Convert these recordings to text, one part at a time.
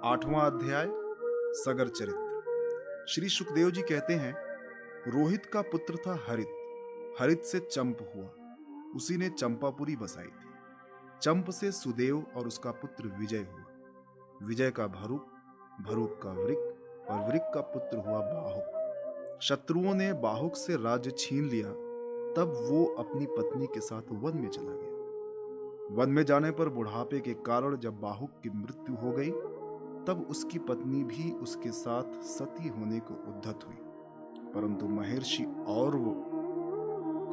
8वां अध्याय सगर चरित्र। श्री सुखदेव जी कहते हैं, रोहित का पुत्र था हरित, हरित से चंप हुआ, उसी ने चंपापुरी बसाई थी। चंप से सुदेव और उसका पुत्र विजय हुआ, विजय का भरुक, भरुक का वृक और वृक का पुत्र हुआ बाहुक। शत्रुओं ने बाहुक से राज्य छीन लिया, तब वो अपनी पत्नी के साथ वन में चला गया। वन में जाने पर बुढ़ापे के कारण जब बाहुक की मृत्यु हो गई, तब उसकी पत्नी भी उसके साथ सती होने को उद्यत हुई, परंतु महर्षि और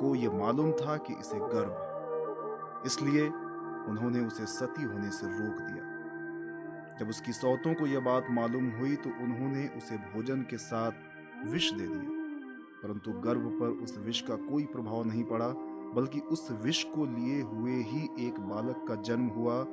को यह मालूम था कि इसे गर्भ है, इसलिए उन्होंने उसे सती होने से रोक दिया। जब उसकी सौतों को यह बात मालूम हुई तो उन्होंने उसे भोजन के साथ विष दे दिया, परंतु गर्भ पर उस विष का कोई प्रभाव नहीं पड़ा, बल्कि उस विष को लिए हुए ही एक बालक का जन्म हुआ,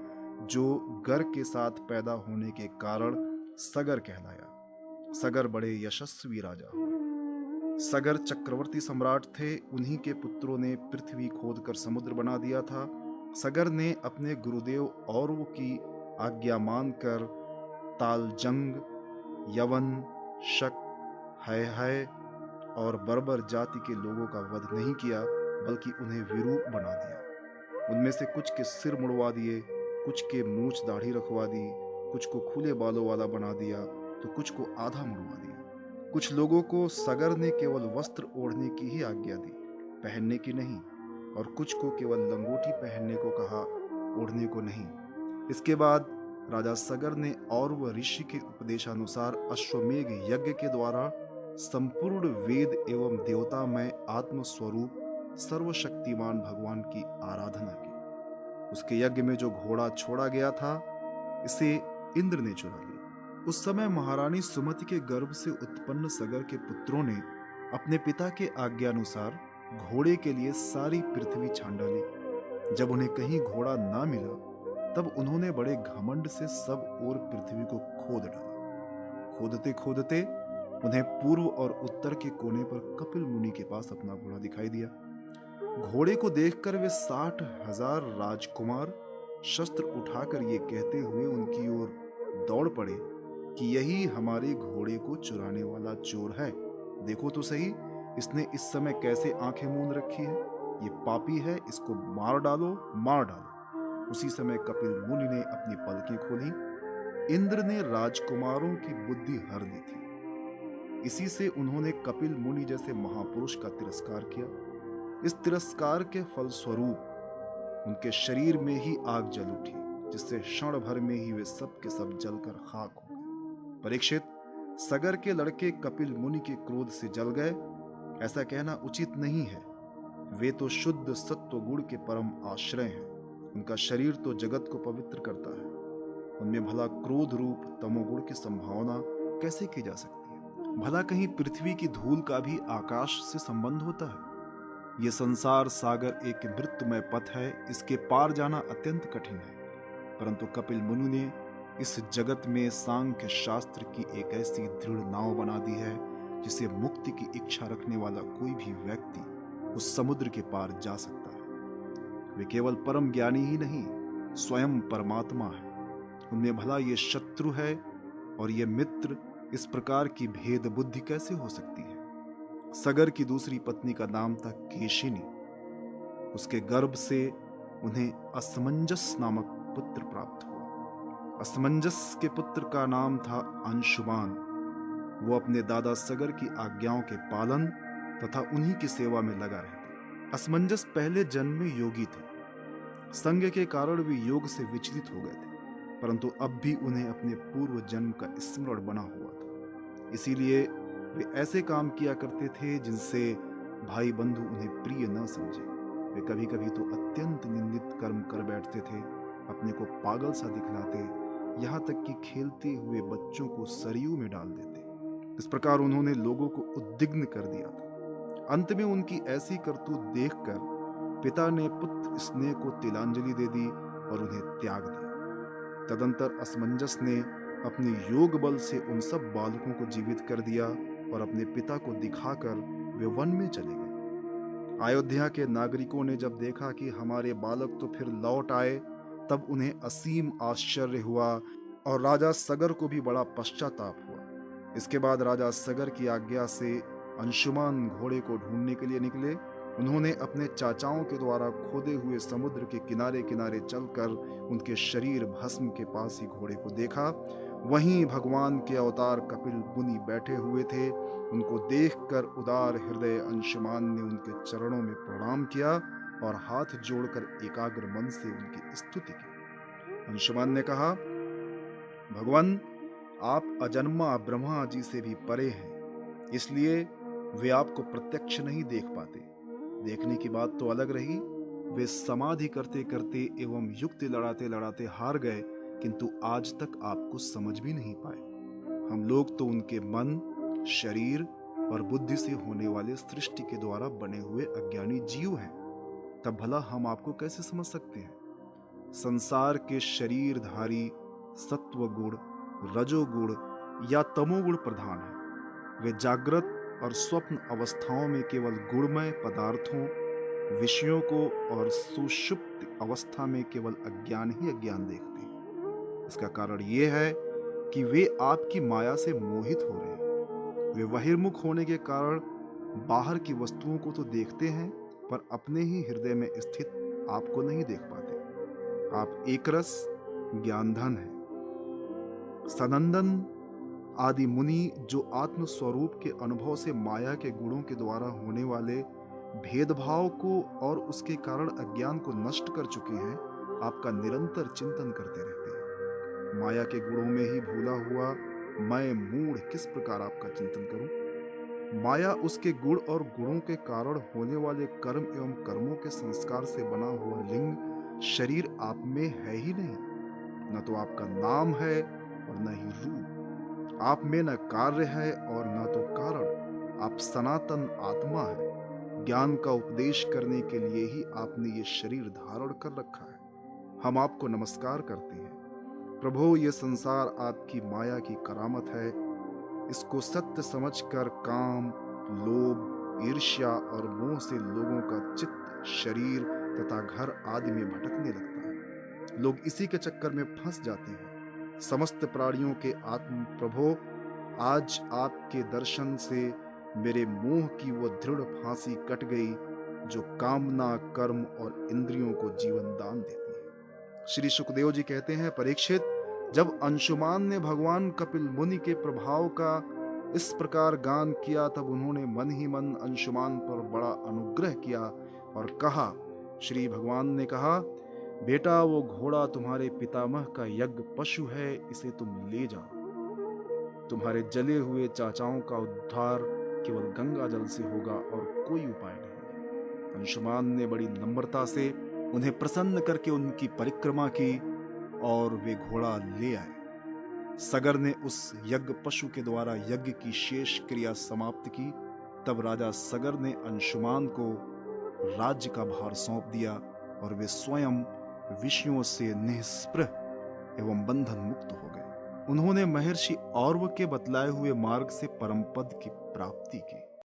जो गर के साथ पैदा होने के कारण सगर कहलाया। सगर बड़े यशस्वी राजा हुए। सगर चक्रवर्ती सम्राट थे, उन्हीं के पुत्रों ने पृथ्वी खोदकर समुद्र बना दिया था। सगर ने अपने गुरुदेव औरव की आज्ञा मानकर तालजंग, यवन, शक, है और बर्बर जाति के लोगों का वध नहीं किया, बल्कि उन्हें विरूप बना दिया। उनमें से कुछ के सिर मुड़वा दिए, कुछ के मूछ दाढ़ी रखवा दी, कुछ को खुले बालों वाला बना दिया तो कुछ को आधा मुड़वा दिया। कुछ लोगों को सगर ने केवल वस्त्र ओढ़ने की ही आज्ञा दी, पहनने की नहीं, और कुछ को केवल लंगोटी पहनने को कहा, ओढ़ने को नहीं। इसके बाद राजा सगर ने और वह ऋषि के उपदेशानुसार अश्वमेघ यज्ञ के द्वारा संपूर्ण वेद एवं देवतामय आत्मस्वरूप सर्वशक्तिमान भगवान की आराधना की। उसके यज्ञ में जो घोड़ा छोड़ा गया था, इसे इंद्र ने चुरा लिया। उस समय महारानी सुमति के गर्भ से उत्पन्न सगर के पुत्रों ने अपने पिता के आज्ञानुसार घोड़े के लिए सारी पृथ्वी छान डाली। जब उन्हें कहीं घोड़ा ना मिला, तब उन्होंने बड़े घमंड से सब ओर पृथ्वी को खोद डाला। खोदते खोदते उन्हें पूर्व और उत्तर के कोने पर कपिल मुनि के पास अपना घोड़ा दिखाई दिया। घोड़े को देखकर वे 60,000 राजकुमार शस्त्र उठाकर ये कहते हुए उनकी ओर दौड़ पड़े कि यही हमारे घोड़े को चुराने वाला चोर है। देखो तो सही, इसने इस समय कैसे आंखें मूंद रखी है। ये पापी है, इसको मार डालो, मार डालो। उसी समय कपिल मुनि ने अपनी पलकें खोली। इंद्र ने राजकुमारों की बुद्धि हर ली थी। इसी से उन्होंने कपिल मुनि जैसे महापुरुष का तिरस्कार किया। इस तिरस्कार के फलस्वरूप उनके शरीर में ही आग जल उठी, जिससे क्षण भर में ही वे सब के सब जलकर खाक हो गए। परीक्षित, सगर के लड़के कपिल मुनि के क्रोध से जल गए, ऐसा कहना उचित नहीं है। वे तो शुद्ध सत्व गुण के परम आश्रय हैं। उनका शरीर तो जगत को पवित्र करता है। उनमें भला क्रोध रूप तमोगुण की संभावना कैसे की जा सकती है? भला कहीं पृथ्वी की धूल का भी आकाश से संबंध होता है? ये संसार सागर एक मृत्युमय पथ है, इसके पार जाना अत्यंत कठिन है। परंतु कपिल मुनि ने इस जगत में सांख्य शास्त्र की एक ऐसी दृढ़ नाव बना दी है, जिसे मुक्ति की इच्छा रखने वाला कोई भी व्यक्ति उस समुद्र के पार जा सकता है। वे केवल परम ज्ञानी ही नहीं, स्वयं परमात्मा है। उनमें भला ये शत्रु है और ये मित्र, इस प्रकार की भेद बुद्धि कैसे हो सकती है? सगर की दूसरी पत्नी का नाम था केशिनी। उसके गर्भ से उन्हें असमंजस नामक पुत्र प्राप्त हुआ। असमंजस के पुत्र का नाम था अंशुमान। वो अपने दादा सगर की आज्ञाओं के पालन तथा उन्हीं की सेवा में लगा रहता। असमंजस पहले जन्म में योगी थे। संग के कारण वे योग से विचलित हो गए थे, परंतु अब भी उन्हें अपने पूर्व जन्म का स्मरण बना हुआ था। इसीलिए वे ऐसे काम किया करते थे जिनसे भाई बंधु उन्हें प्रिय न समझे। वे कभी कभी तो अत्यंत निंदित कर्म कर बैठते थे, अपने को पागल सा दिखलाते, यहाँ तक कि खेलते हुए बच्चों को सरयू में डाल देते। इस प्रकार उन्होंने लोगों को उद्विग्न कर दिया था। अंत में उनकी ऐसी करतूत देखकर पिता ने पुत्र स्नेह को तिलांजलि दे दी और उन्हें त्याग दिया। तदंतर असमंजस ने अपने योग बल से उन सब बालकों को जीवित कर दिया और अपने पिता को दिखाकर वे वन में चले गए। अयोध्या के नागरिकों ने जब देखा कि हमारे बालक तो फिर लौट आए, तब उन्हें असीम आश्चर्य हुआ और राजा सगर को भी बड़ा पश्चाताप हुआ। इसके बाद राजा सगर की आज्ञा से अंशुमान घोड़े को ढूंढने के लिए निकले। उन्होंने अपने चाचाओं के द्वारा खोदे हुए समुद्र के किनारे किनारे चलकर उनके शरीर भस्म के पास ही घोड़े को देखा। वहीं भगवान के अवतार कपिल मुनि बैठे हुए थे। उनको देखकर उदार हृदय अंशुमान ने उनके चरणों में प्रणाम किया और हाथ जोड़कर एकाग्र मन से उनकी स्तुति की। अंशुमान ने कहा, भगवान, आप अजन्मा ब्रह्मा जी से भी परे हैं, इसलिए वे आपको प्रत्यक्ष नहीं देख पाते। देखने की बात तो अलग रही, वे समाधि करते करते एवं युक्ति लड़ाते लड़ाते हार गए, किंतु आज तक आपको समझ भी नहीं पाए। हम लोग तो उनके मन, शरीर और बुद्धि से होने वाले सृष्टि के द्वारा बने हुए अज्ञानी जीव हैं, तब भला हम आपको कैसे समझ सकते हैं? संसार के शरीरधारी सत्व गुण, रजोगुण या तमोगुण प्रधान है। वे जागृत और स्वप्न अवस्थाओं में केवल गुणमय पदार्थों, विषयों को और सुषुप्त अवस्था में केवल अज्ञान ही अज्ञान देखते हैं। इसका कारण यह है कि वे आपकी माया से मोहित हो रहे हैं। वे बहिर्मुख होने के कारण बाहर की वस्तुओं को तो देखते हैं, पर अपने ही हृदय में स्थित आपको नहीं देख पाते। आप एकरस ज्ञानधन है। सनंदन आदि मुनि जो आत्म स्वरूप के अनुभव से माया के गुणों के द्वारा होने वाले भेदभाव को और उसके कारण अज्ञान को नष्ट कर चुके हैं, आपका निरंतर चिंतन करते रहते हैं। माया के गुणों में ही भूला हुआ मैं मूढ़ किस प्रकार आपका चिंतन करूं? माया उसके गुण और गुणों के कारण होने वाले कर्म एवं कर्मों के संस्कार से बना हुआ लिंग शरीर आप में है ही नहीं। न तो आपका नाम है और न ही रूप। आप में न कार्य है और न तो कारण। आप सनातन आत्मा है। ज्ञान का उपदेश करने के लिए ही आपने ये शरीर धारण कर रखा है। हम आपको नमस्कार करते हैं। प्रभु, ये संसार आपकी माया की करामत है। इसको सत्य समझकर काम, लोभ, ईर्ष्या और मोह से लोगों का चित्त, शरीर तथा घर आदि में भटकने लगता है। लोग इसी के चक्कर में फंस जाते हैं। समस्त प्राणियों के आत्म प्रभो, आज आपके दर्शन से मेरे मोह की वो दृढ़ फांसी कट गई जो कामना, कर्म और इंद्रियों को जीवन दान देती है। श्री सुखदेव जी कहते हैं, परीक्षित, जब अंशुमान ने भगवान कपिल मुनि के प्रभाव का इस प्रकार गान किया, तब उन्होंने मन ही मन अंशुमान पर बड़ा अनुग्रह किया और कहा। श्री भगवान ने कहा, बेटा, वो घोड़ा तुम्हारे पितामह का यज्ञ पशु है, इसे तुम ले जाओ। तुम्हारे जले हुए चाचाओं का उद्धार केवल गंगा जल से होगा और कोई उपाय नहीं। अंशुमान ने बड़ी नम्रता से उन्हें प्रसन्न करके उनकी परिक्रमा की और वे घोड़ा ले आए। सगर ने उस यज्ञ पशु के द्वारा यज्ञ की शेष क्रिया समाप्त की। तब राजा सगर ने अंशुमान को राज्य का भार सौंप दिया और वे स्वयं विषयों से निःस्पृह एवं बंधन मुक्त हो गए। उन्होंने महर्षि औरव के बतलाए हुए मार्ग से परम पद की प्राप्ति की।